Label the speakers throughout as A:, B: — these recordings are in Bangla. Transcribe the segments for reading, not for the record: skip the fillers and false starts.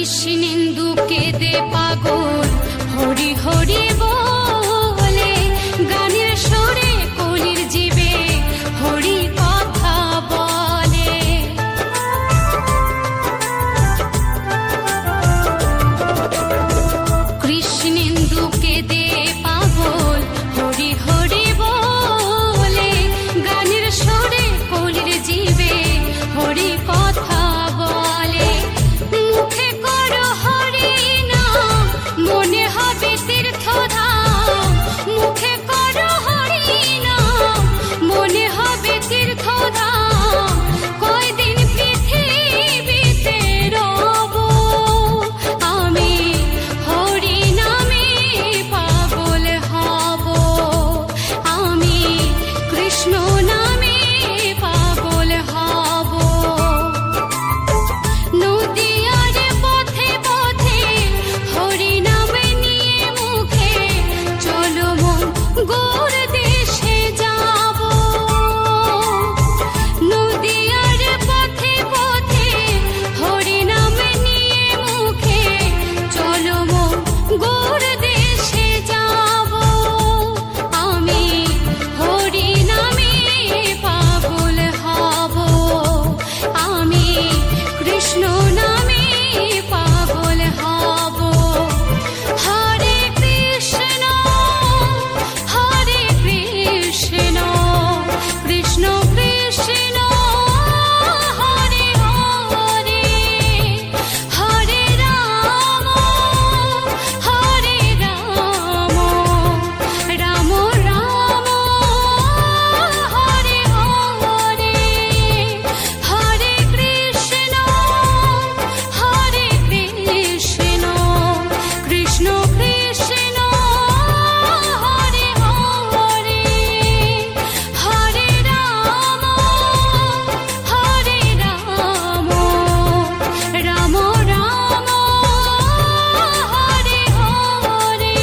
A: কৃষ্ণেন্দু কেঁদে পাগল হরি হরি বলে, গানের সুরে কলির জীবে হরি কথা বলে। কৃষ্ণেন্দু কেঁদে পাগল হরি হরি বলে, গানের সুরে কলির জীবে হরি কথা বলে। মুখে করো হরি নাম, মনে হবে তীর্থধাম। মুখে করো হরি নাম, মনে হবে তীর্থধাম। কয়দিন পৃথিবীতে রব, আমি হরি নামে পাগল হব। আমি কৃষ্ণ নামে পাগল হব। নদীয়ার পথে পথে হরি নামে নিয়ে মুখে, চলো মন গৌর দেশে যাব। নদীয়ার পথে পথে হরি নামে নিয়ে মুখে, চলো মন গৌর দেশে যাব। আমি হরি নামে পাগল হব। আমি কৃষ্ণ নামে পাগল হব। হরে কৃষ্ণ হরে কৃষ্ণ, কৃষ্ণ কৃষ্ণ হরে হরে। হরে রাম হরে রাম, রাম রাম হরে হরে। হরে কৃষ্ণ হরে কৃষ্ণ, কৃষ্ণ কৃষ্ণ হরে হরে। হরে রাম হরে রাম, রাম রাম হরে হরে।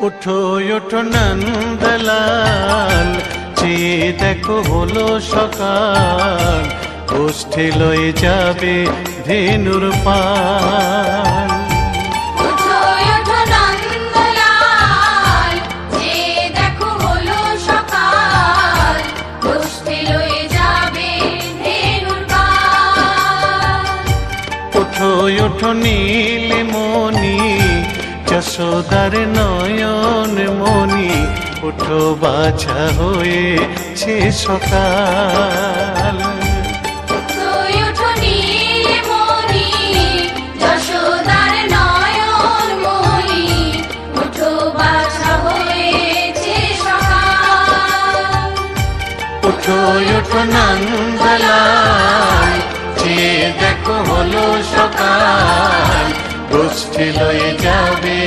B: ওঠো ওঠো নন্দলাল, চেয়ে দেখো হলো সকাল। গোষ্ঠী লয়ে যাবে ধেনুর পাল।
A: ওঠো ওঠো নন্দলাল, যে দেখো হলো সকাল। গোষ্ঠী লয়ে যাবে ধেনুর পাল।
B: ওঠো ওঠো নীলমণি, যশোদার নয়ন মণি। ওঠো বাছা হয়েছে সকাল।
A: ওঠো ওঠো নীলমণি, যশোদার নয়ন মণি। ওঠো বাছা হয়েছে সকাল।
B: ওঠো ওঠো নন্দলাল, চেয়ে দেখো হলো সকাল। গোষ্ঠী লয়ে যাবে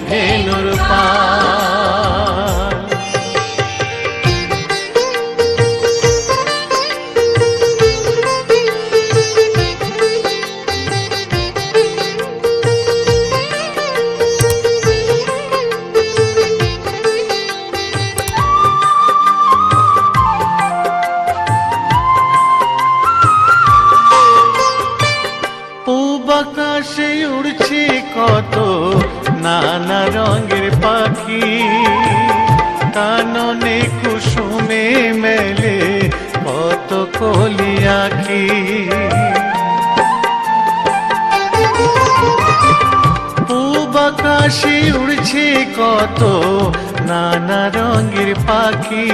B: ধেনুর পাল। পূব আকাশে উড়ছে কত নানা রঙের পাখি। কাননে কুসুমে মেলে কত কলি আঁখি। পূব আকাশে উড়ছে কত নানা রঙের পাখি।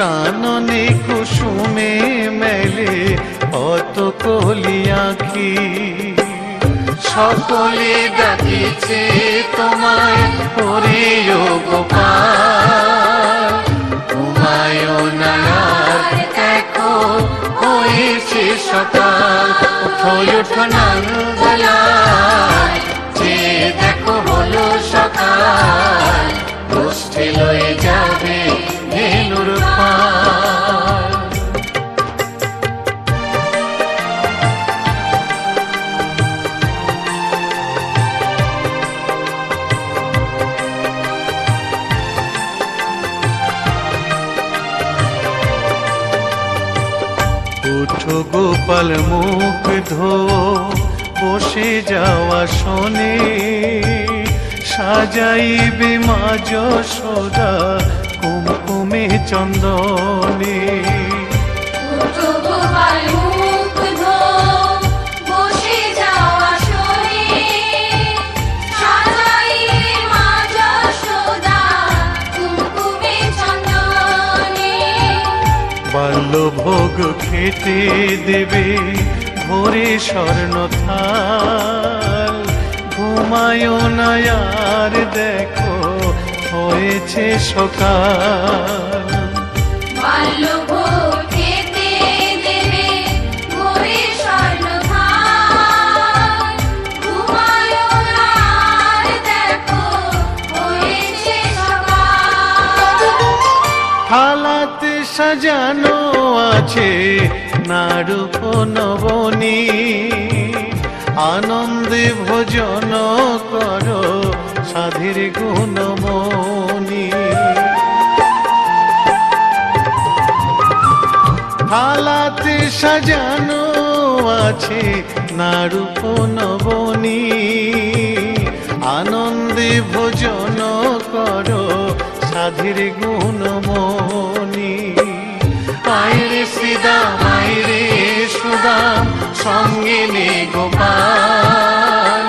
B: কাননে কুসুমে মেলে কত কলি আঁখি। সকলে ডাকিছে তোমায় হরি গোপাল। তোমায় নায়ার দেখো হয়েছে সকাল। উঠো উঠো নন্দলাল, যে দেখো হলো সকাল, গোষ্ঠী লয়ে যাবে ধেনুর পাল। উঠো গোপাল মুখ ধো, বসে যাওয়া শোনে, সাজাইবে মা যশোদা কুমকুমে চন্দনে।
A: উঠো গোপাল মুখ ধো, বসে যাওয়া শোনে, সাজাইবে মা যশোদা কুমকুমে চন্দনে।
B: বাল্যভোগ খেতে দেবে ভোরে স্বর্ণ থাল, ঘুমায় না আর দেখো হয়েছে সকাল।
A: বাল্যভোগ খেতে দেবে ভোরে স্বর্ণ থাল, ঘুমায় না আর দেখো হয়েছে সকাল।
B: থালাতে সাজানো আছে নাড়ুপ নবনী, আনন্দে ভোজন করো সাধীর গুণমণি। থালাতে সাজানো আছে নাড়ুপ নবনী, আনন্দে ভোজন করো সাধীর গুণমণি। আইরে শ্রীদাম আইরে সুদাম, সঙ্গে নে গোপাল,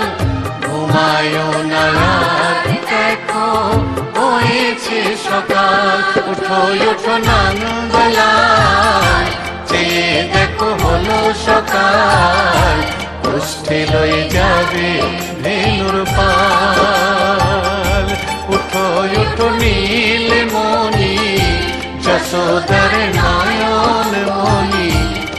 B: ঘুমায় না রাত দেখো হয়েছে সকাল। উঠো উঠো নন্দলাল, যে দেখো হলো সকাল, গোষ্ঠী লয়ে যাবে ধেনুর পাল। উঠো উঠো নীলমণি, যশোদার নয়ন মণি,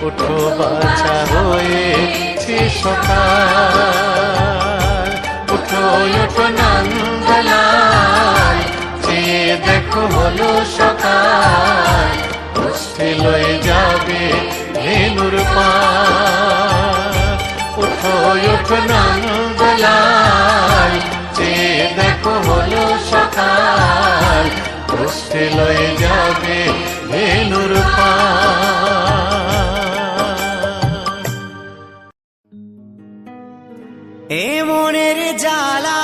B: উঠো বাছা হয়েছে সকাল। উঠো উঠো নন্দলাল, যে দেখো হলো সকাল, গোষ্ঠী লয়ে যাবে ধেনুর পাল। উঠো উঠো নন্দলাল, যে দেখো হলো সকাল, গোষ্ঠী লয়ে যাবে ধেনুর পাল।
C: এ মনের জ্বালা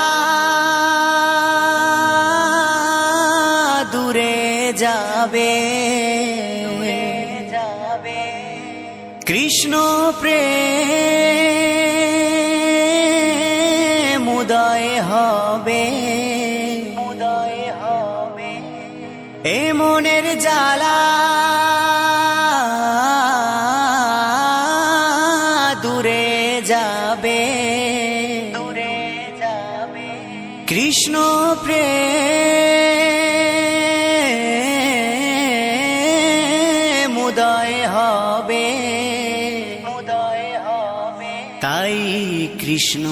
C: দূরে যাবে, কৃষ্ণ প্রেম উদয় হবে। এ মনের জ্বালা দূরে যাবে, কৃষ্ণ প্রেম উদয় হবে। তাই কৃষ্ণ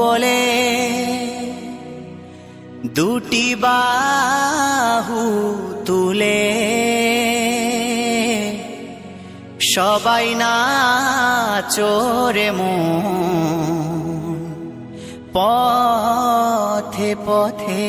C: বলে দুটি বাহু তুলে সবাই নাচো রে মন, পথে পথে।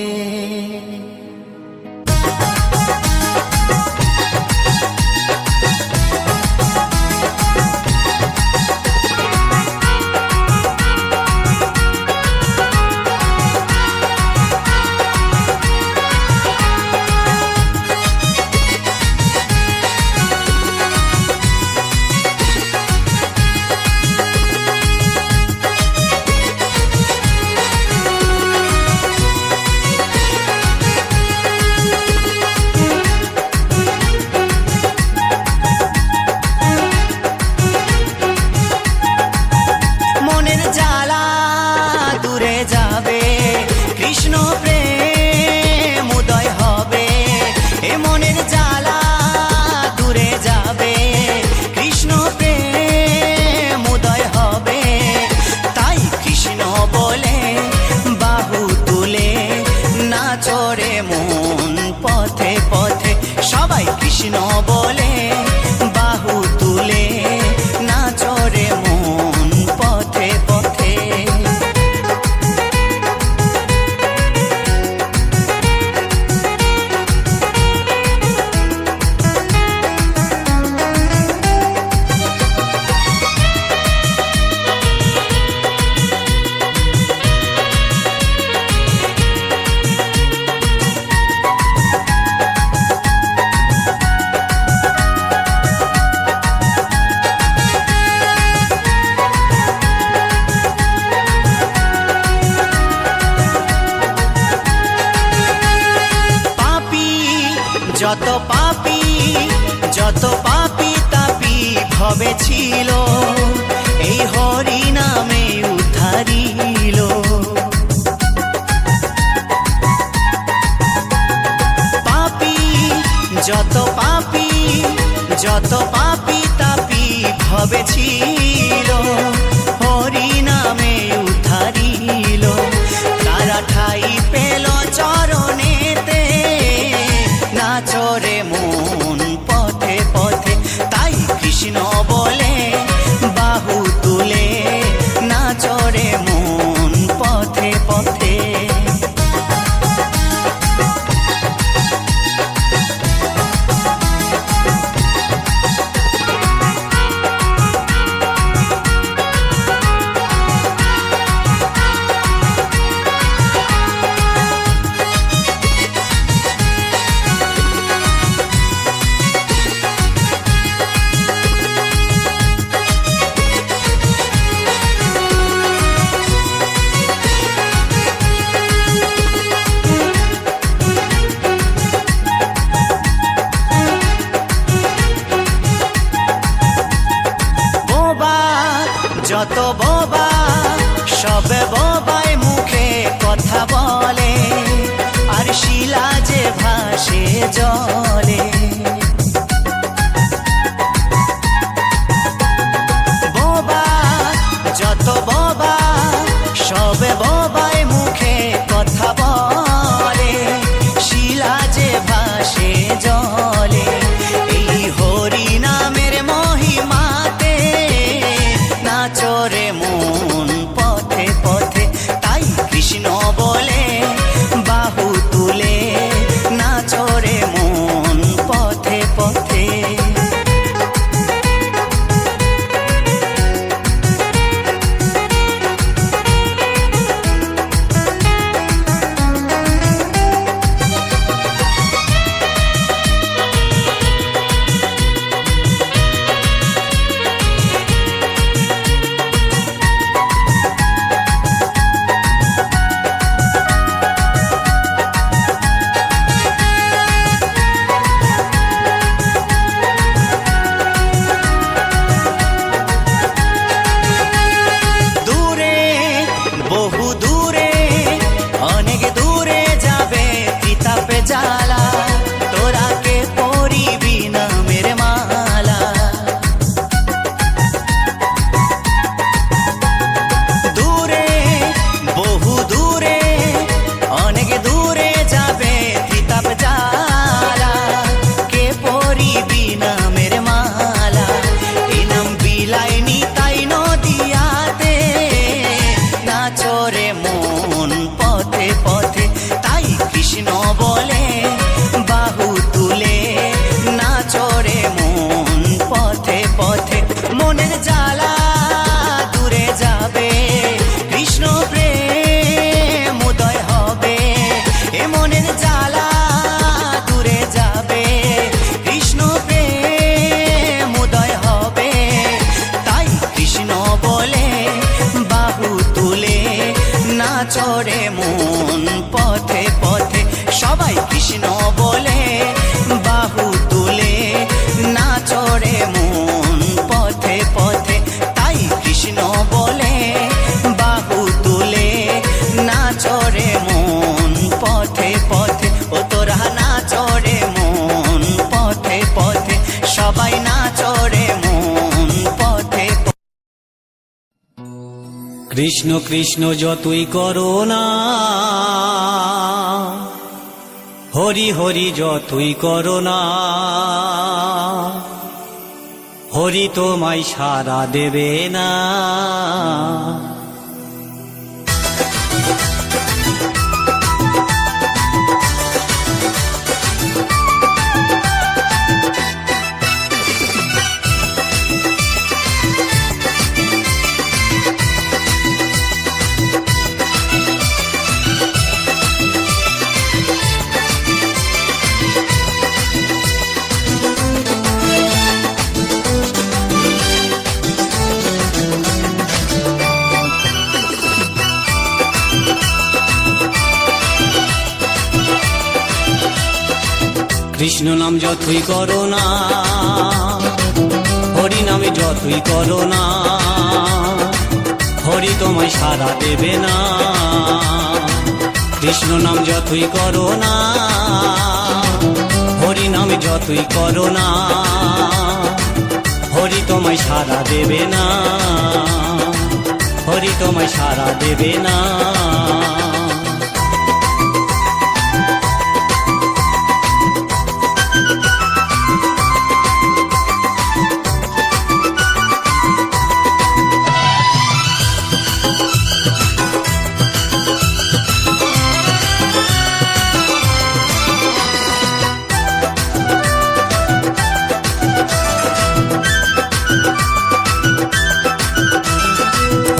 C: যত বোবা সবে বোবায় মুখে কথা বলে, আর শিলা যে ভাসে জলে। বোবা যত বোবা সবে বোবায় মুখে কথা বলে, শিলা যে ভাসে জলে। এই হরি নামের মহিমাতে নাচরে মন পথে পথে, তাই কৃষ্ণ বলে বাহু তুলে নাচরে মন পথে পথে। জ্বালা তোরা কে পরিবি নামের মালা। দূরে বহু দূরে অনেক দূরে যাবে তিতাপ জ্বালা, কে পরিবি নামের মালা। এই নাম বিলাইনি তাই নদিয়াতে নাচরে মন পথে পথে, তাই কৃষ্ণ বলে বাহু তুলে নাচরে মন পথে পথে। মনের জ্বালা দূরে যাবে কৃষ্ণ প্রেম উদয় হবে, এ মনের জ্বালা দূরে যাবে কৃষ্ণ প্রেম উদয় হবে। তাই কৃষ্ণ বলে বাহু তুলে নাচরে মন পথে পথে, সবাই কৃষ্ণ বলে বাহু তুলে নাচরে মন পথে পথে। তাই কৃষ্ণ বলে বাহু তুলে নাচরে মন পথে পথে। ও তোরা নাচরে মন পথে পথে, সবাই নাচরে মন পথে পথে।
D: কৃষ্ণ কৃষ্ণ যতই করো না, হরি হরি যতই করো না, হরি তোমায় সাড়া দেবে না। কৃষ্ণ নাম যতই করো না, হরি নামে যতই করো না, হরি তোমায় সাড়া দেবে না। কৃষ্ণ নাম যতই করো না, হরি নামে যতই করো না, হরি তোমায় সাড়া দেবে না, হরি তোমায় সাড়া দেবে না।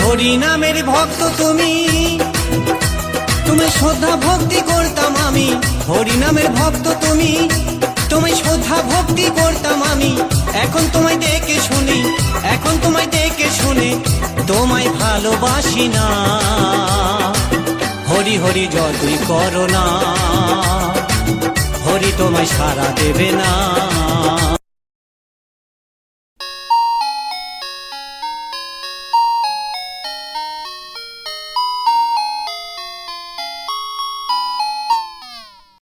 D: হরি নামের ভক্ত তুমি, তোমায় শ্রদ্ধা ভক্তি করতাম আমি। হরি নামের ভক্ত তুমি, তোমায় শ্রদ্ধা ভক্তি করতাম আমি। এখন তোমায় দেখে শুনি, এখন তোমায় দেখে শুনে তোমায় ভালোবাসি না। হরি হরি যতই করো না, হরি তোমায় সাড়া দেবে না।